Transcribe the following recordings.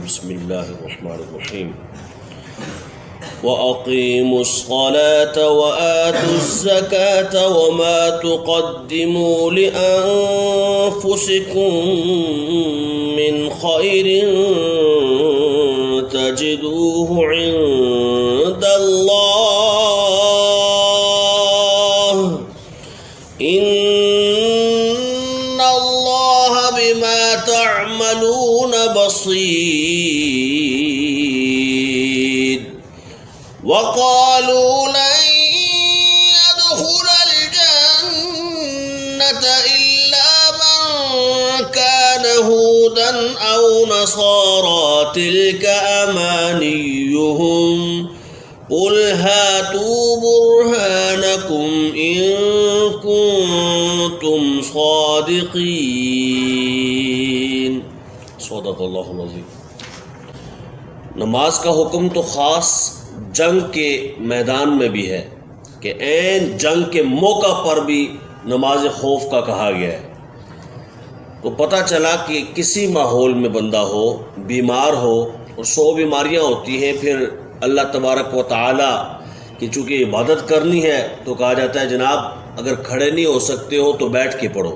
بسم اللہ الرحمن الرحیم وَأَقِيمُوا الصَّلَاةَ وَآتُوا الزَّكَاةَ وَمَا تُقَدِّمُوا لِأَنفُسِكُم مِّنْ خَيْرٍ تَجِدُوهُ عِندَ اللَّهِ إِنَّ اللَّهَ بِمَا تَعْمَلُونَ بَصِيرٌ وَقَالُوا لَن يَدْخُلَ الْجَنَّةَ إِلَّا مَن كَانَ هُودًا أَوْ نَصَارَىٰ تِلْكَ أَمَانِيُّهُمْ قُلْ هَاتُوا بُرْهَانَكُمْ إِن كُنتُمْ صَادِقِينَ صدق اللہ العظیم۔ نماز کا حکم تو خاص جنگ کے میدان میں بھی ہے کہ عین جنگ کے موقع پر بھی نماز خوف کا کہا گیا ہے۔ تو پتہ چلا کہ کسی ماحول میں بندہ ہو، بیمار ہو، اور 100 بیماریاں ہوتی ہیں، پھر اللہ تبارک و تعالی کی چونکہ عبادت کرنی ہے تو کہا جاتا ہے جناب اگر کھڑے نہیں ہو سکتے ہو تو بیٹھ کے پڑھو،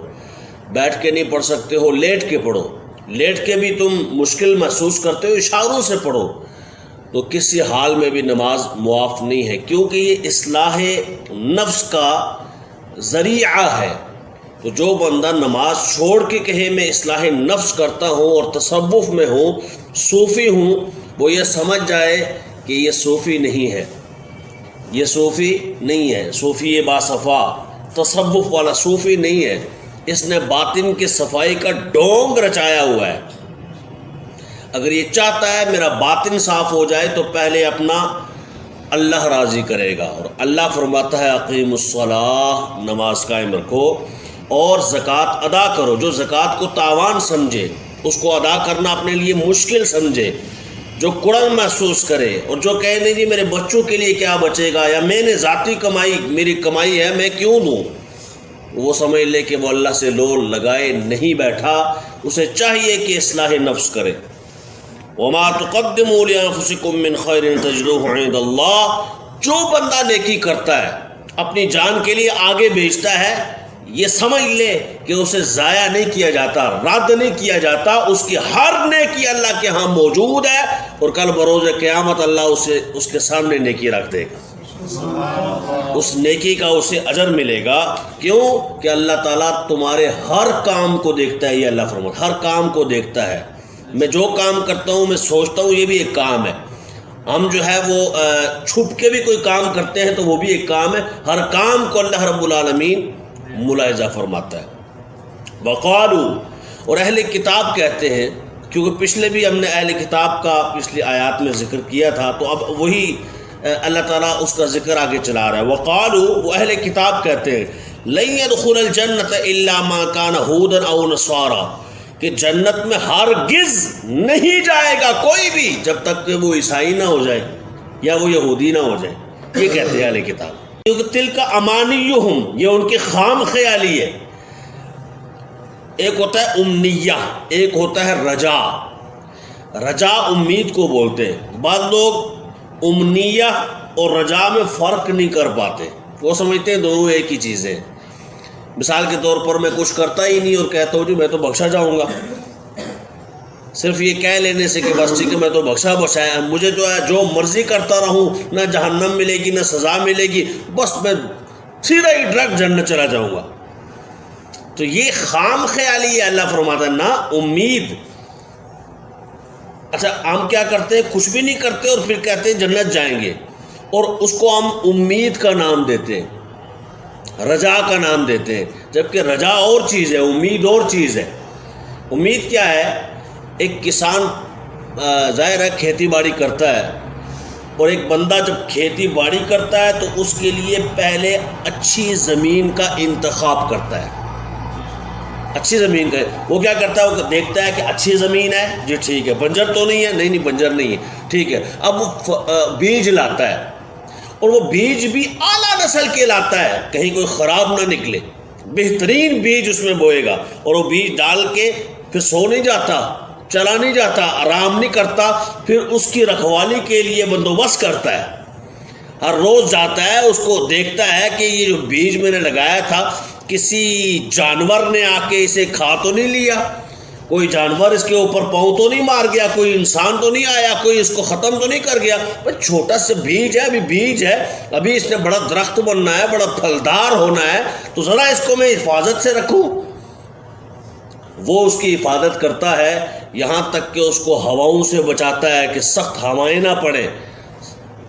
بیٹھ کے نہیں پڑھ سکتے ہو لیٹ کے پڑھو، لیٹ کے بھی تم مشکل محسوس کرتے ہو اشاروں سے پڑھو۔ تو کسی حال میں بھی نماز معاف نہیں ہے، کیونکہ یہ اصلاح نفس کا ذریعہ ہے۔ تو جو بندہ نماز چھوڑ کے کہے میں اصلاح نفس کرتا ہوں اور تصوف میں ہوں، صوفی ہوں، وہ یہ سمجھ جائے کہ یہ صوفی نہیں ہے، یہ صوفی نہیں ہے، صوفی باصفا تصوف والا صوفی نہیں ہے، اس نے باطن کی صفائی کا ڈونگ رچایا ہوا ہے۔ اگر یہ چاہتا ہے میرا باطن صاف ہو جائے تو پہلے اپنا اللہ راضی کرے گا، اور اللہ فرماتا ہے اقیم الصلاۃ، نماز قائم رکھو اور زکوٰۃ ادا کرو۔ جو زکوٰۃ کو تاوان سمجھے، اس کو ادا کرنا اپنے لیے مشکل سمجھے، جو کڑن محسوس کرے اور جو کہے نہیں جی میرے بچوں کے لیے کیا بچے گا، یا میں نے ذاتی کمائی، میری کمائی ہے میں کیوں دوں، وہ سمجھ لے کہ وہ اللہ سے لول لگائے نہیں بیٹھا، اسے چاہیے کہ اصلاح نفس کرے۔ وَمَا تُقَدِّمُوا لِأَنفُسِكُم مِّنْ خَيْرٍ تَجِدُوهُ عِندَ اللَّهِ، جو بندہ نیکی کرتا ہے اپنی جان کے لیے آگے بھیجتا ہے، یہ سمجھ لے کہ اسے ضائع نہیں کیا جاتا، رد نہیں کیا جاتا، اس کی ہر نیکی اللہ کے ہاں موجود ہے، اور کل بروز قیامت اللہ اسے اس کے سامنے نیکی رکھ دے گا، اس نیکی کا اسے اجر ملے گا۔ کیوں کہ اللہ تعالیٰ تمہارے ہر کام کو دیکھتا ہے، یہ اللہ فرماتا ہے ہر کام کو دیکھتا ہے۔ میں جو کام کرتا ہوں میں سوچتا ہوں یہ بھی ایک کام ہے، ہم جو ہے وہ چھپ کے بھی کوئی کام کرتے ہیں تو وہ بھی ایک کام ہے، ہر کام کو اللہ رب العالمین ملاحظہ فرماتا ہے۔ وقالو، اور اہل کتاب کہتے ہیں، کیونکہ پچھلے بھی ہم نے اہل کتاب کا پچھلی آیات میں ذکر کیا تھا، تو اب وہی اللہ تعالیٰ اس کا ذکر آگے چلا رہا ہے۔ وقالو، وہ اہل کتاب کہتے ہیں لن يدخل الجنة الا ما كان هودا او نصارى، کہ جنت میں ہرگز نہیں جائے گا کوئی بھی جب تک کہ وہ عیسائی نہ ہو جائے یا وہ یہودی نہ ہو جائے، یہ کہتے ہیں اہل کتاب، کیونکہ تلک امانیہم، یہ ان کی خام خیالی ہے۔ ایک ہوتا ہے امنیہ، ایک ہوتا ہے رجا۔ رجا امید کو بولتے ہیں، بعض لوگ امنیہ اور رجا میں فرق نہیں کر پاتے، وہ سمجھتے ہیں دونوں ایک ہی چیزیں۔ مثال کے طور پر میں کچھ کرتا ہی نہیں اور کہتا ہوں جی میں تو بخشا جاؤں گا، صرف یہ کہہ لینے سے کہ بس ٹھیک ہے میں تو بخشا بخشایا، مجھے جو ہے جو مرضی کرتا رہوں، نہ جہنم ملے گی نہ سزا ملے گی، بس میں سیدھا ہی ڈائریکٹ جنت چلا جاؤں گا۔ تو یہ خام خیالی ہے، اللہ فرماتا ہے نا امید۔ اچھا ہم کیا کرتے ہیں، کچھ بھی نہیں کرتے اور پھر کہتے ہیں جنت جائیں گے، اور اس کو ہم امید کا نام دیتے ہیں، رجا کا نام دیتے ہیں، جبکہ رجا اور چیز ہے، امید اور چیز ہے۔ امید کیا ہے، ایک کسان ظاہر ہے کھیتی باڑی کرتا ہے، اور ایک بندہ جب کھیتی باڑی کرتا ہے تو اس کے لیے پہلے اچھی زمین کا انتخاب کرتا ہے، اچھی زمین کا وہ کیا کرتا ہے، وہ دیکھتا ہے کہ اچھی زمین ہے جی ٹھیک ہے، بنجر تو نہیں ہے، نہیں بنجر نہیں ہے ٹھیک ہے، اب وہ بیج لاتا ہے، اور وہ بیج بھی اعلیٰ نسل کے لاتا ہے، کہیں کوئی خراب نہ نکلے، بہترین بیج اس میں بوئے گا، اور وہ بیج ڈال کے پھر سو نہیں جاتا چلا نہیں جاتا، آرام نہیں کرتا، پھر اس کی رکھوالی کے لیے بندوبست کرتا ہے، ہر روز جاتا ہے، اس کو دیکھتا ہے کہ یہ جو بیج میں نے لگایا تھا کسی جانور نے آ کے اسے کھا تو نہیں لیا، کوئی جانور اس کے اوپر پاؤں تو نہیں مار گیا، کوئی انسان تو نہیں آیا، کوئی اس کو ختم تو نہیں کر گیا، بس چھوٹا سا بیج ہے، ابھی بیج ہے، ابھی اس نے بڑا درخت بننا ہے، بڑا پھلدار ہونا ہے، تو ذرا اس کو میں حفاظت سے رکھوں۔ وہ اس کی حفاظت کرتا ہے، یہاں تک کہ اس کو ہواؤں سے بچاتا ہے کہ سخت ہوائیں نہ پڑیں،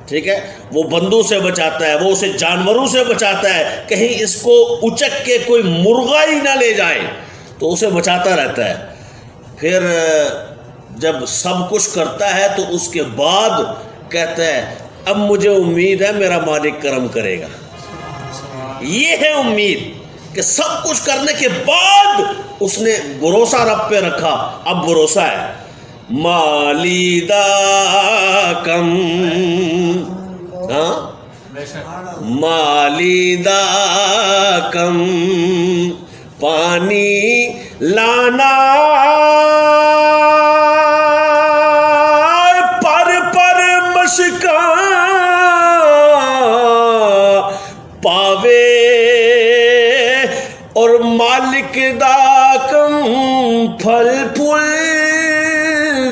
ٹھیک ہے، وہ بندوں سے بچاتا ہے، وہ اسے جانوروں سے بچاتا ہے، کہیں اس کو اچک کے کوئی مرغا ہی نہ لے جائے، تو اسے بچاتا رہتا ہے۔ پھر جب سب کچھ کرتا ہے تو اس کے بعد کہتا ہے اب مجھے امید ہے میرا مالک کرم کرے گا۔ یہ ہے امید کہ سب کچھ کرنے کے بعد اس نے بھروسہ رب پہ رکھا، اب بھروسہ ہے مالی دا کم، مالی دا کم پانی لانا پر مشکاں پاوے اور مالک دا کم پھل پھل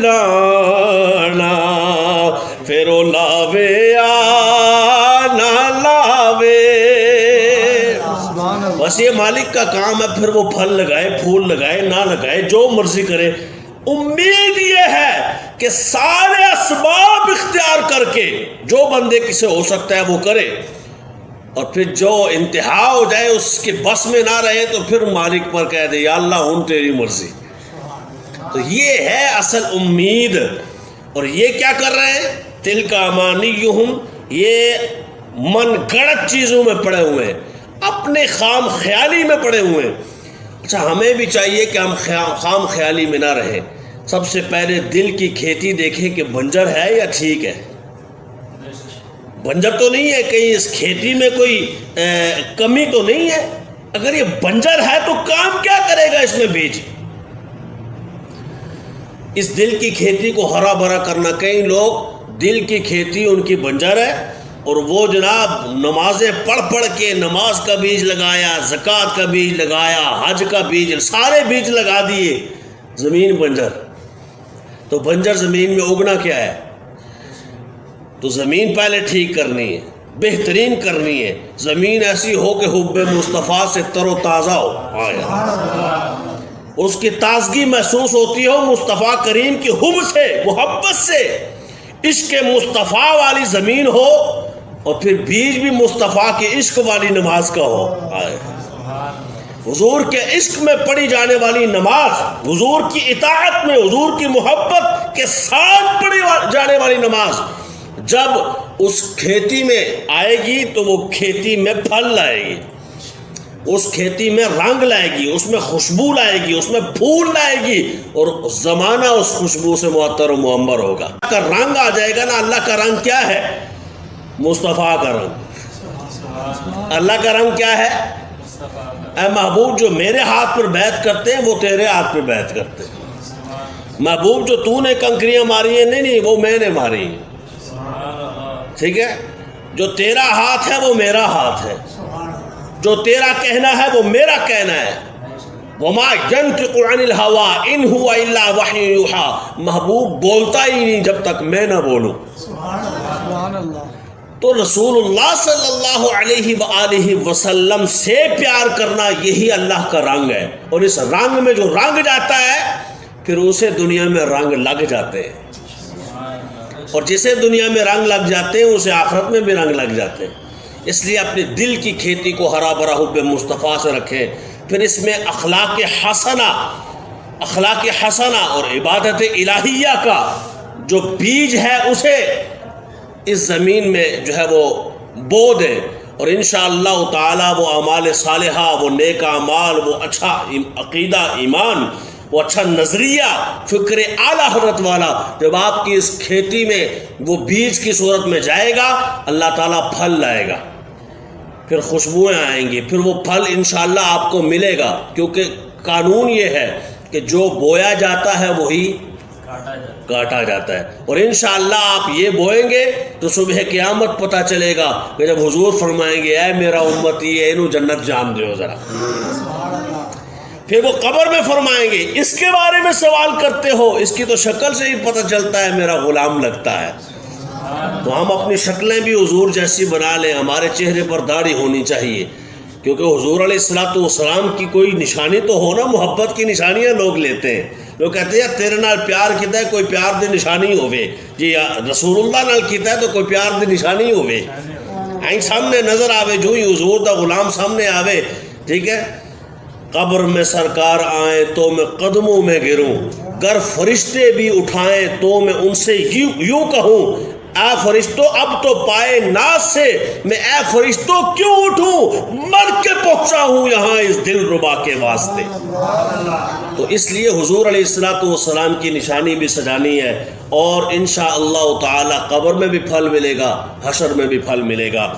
لانا، پھر وہ لاوے نہ لاوے، بس یہ مالک کا کام ہے، پھر وہ پھل لگائے، پھول لگائے، نہ لگائے، جو مرضی کرے۔ امید یہ ہے کہ سارے اسباب اختیار کر کے جو بندے کسے ہو سکتا ہے وہ کرے، اور پھر جو انتہا ہو جائے اس کے بس میں نہ رہے تو پھر مالک پر کہہ دے یا اللہ ہوں تیری مرضی۔ تو یہ ہے اصل امید۔ اور یہ کیا کر رہے ہیں؟ تلک امانیہم، یہ من گڑت چیزوں میں پڑے ہوئے ہیں، اپنے خام خیالی میں پڑے ہوئے ہیں۔ اچھا، ہمیں بھی چاہیے کہ ہم خام خیالی میں نہ رہیں، سب سے پہلے دل کی کھیتی دیکھیں کہ بنجر ہے یا ٹھیک ہے، بنجر تو نہیں ہے، کہیں اس کھیتی میں کوئی کمی تو نہیں ہے، اگر یہ بنجر ہے تو کام کیا کرے گا اس میں بیج؟ اس دل کی کھیتی کو ہرا بھرا کرنا، کئی لوگ دل کی کھیتی ان کی بنجر ہے، اور وہ جناب نمازیں پڑھ کے نماز کا بیج لگایا، زکوٰۃ کا بیج لگایا، حج کا بیج، سارے بیج لگا دیے، زمین بنجر۔ تو بنجر زمین میں اگنا کیا ہے؟ تو زمین پہلے ٹھیک کرنی ہے، بہترین کرنی ہے، زمین ایسی ہو کہ حب مصطفیٰ سے تر و تازہ ہو، اس کی تازگی محسوس ہوتی ہو مصطفیٰ کریم کی حب سے، محبت سے، عشق مصطفیٰ والی زمین ہو، اور پھر بیج بھی مصطفیٰ کے عشق والی نماز کا ہو، حضور کے عشق میں پڑھی جانے والی نماز، حضور کی اطاعت میں، حضور کی محبت کے ساتھ پڑھی جانے والی نماز جب اس کھیتی میں آئے گی تو وہ کھیتی میں پھل لائے گی، اس کھیتی میں رنگ لائے گی، اس میں خوشبو لائے گی، اس میں پھول لائے گی، اور زمانہ اس خوشبو سے معطر و معمر ہوگا۔ اللہ کا رنگ آ جائے گا نا۔ اللہ کا رنگ کیا ہے؟ مصطفیٰ کا رنگ۔ اللہ کا رنگ کیا ہے؟ اے محبوب، جو میرے ہاتھ پر بیعت کرتے ہیں وہ تیرے ہاتھ پر بیعت کرتے ہیں۔ محبوب، جو تو نے کنکریاں ماری ہیں، نہیں وہ میں نے ماری ہیں، ٹھیک ہے؟ جو تیرا ہاتھ ہے وہ میرا ہاتھ ہے، جو تیرا کہنا ہے وہ میرا کہنا ہے۔ وما ينطق عن الهوى ان هو الا وحی یوحى، محبوب بولتا ہی نہیں جب تک میں نہ بولوں۔ سبحان اللہ۔ تو رسول اللہ صلی اللہ علیہ وآلہ وسلم سے پیار کرنا یہی اللہ کا رنگ ہے، اور اس رنگ میں جو رنگ جاتا ہے پھر اسے دنیا میں رنگ لگ جاتے ہیں، اور جسے دنیا میں رنگ لگ جاتے ہیں اسے آخرت میں بھی رنگ لگ جاتے ہیں۔ اس لیے اپنے دل کی کھیتی کو ہرا بھرا حب مصطفیٰ سے رکھیں، پھر اس میں اخلاق حسنہ اور عبادت الہیہ کا جو بیج ہے اسے اس زمین میں جو ہے وہ بو دیں، اور انشاءاللہ تعالی وہ اعمال صالحہ، وہ نیک اعمال، وہ اچھا عقیدہ، ایمان، وہ اچھا نظریہ، فکر اعلیٰ حضرت والا جب آپ کی اس کھیتی میں وہ بیج کی صورت میں جائے گا، اللہ تعالیٰ پھل لائے گا، پھر خوشبوئیں آئیں گی، پھر وہ پھل انشاءاللہ آپ کو ملے گا، کیونکہ قانون یہ ہے کہ جو بویا جاتا ہے وہی کاٹا جاتا ہے. اور انشاءاللہ آپ یہ بوئیں گے تو صبح قیامت پتہ چلے گا کہ جب حضور فرمائیں گے اے میرا امتی اینو جنت جان دیو ذرا. پھر وہ قبر میں فرمائیں گے اس کے بارے میں سوال کرتے ہو, اس کی تو شکل سے ہی پتہ چلتا ہے میرا غلام لگتا ہے. تو ہم اپنی شکلیں بھی حضور جیسی بنا لیں, ہمارے چہرے پر داڑھی ہونی چاہیے, کیونکہ حضور علیہ السلام کی کوئی نشانی تو ہونا. محبت کی نشانیاں لوگ لیتے ہیں, لوگ کہتے ہیں تیرے نال پیار کیتا ہے کوئی پیار دی نشانی ہوئے, جی رسول اللہ نال کیتا ہے تو کوئی پیار دی نشانی ہوئے. آئیں سامنے نظر آوے جو ہی حضور دا غلام سامنے آوے, ٹھیک ہے. قبر میں سرکار آئیں تو میں قدموں میں گروں, گر فرشتے بھی اٹھائیں تو میں ان سے یوں کہوں اے فرشتوں اب تو پائے ناز سے میں اے فرشتوں کیوں اٹھوں, مر کے پہنچا ہوں یہاں اس دل ربا کے واسطے. تو اس لیے حضور علیہ السلام کی نشانی بھی سجانی ہے, اور انشاءاللہ تعالی قبر میں بھی پھل ملے گا, حشر میں بھی پھل ملے گا.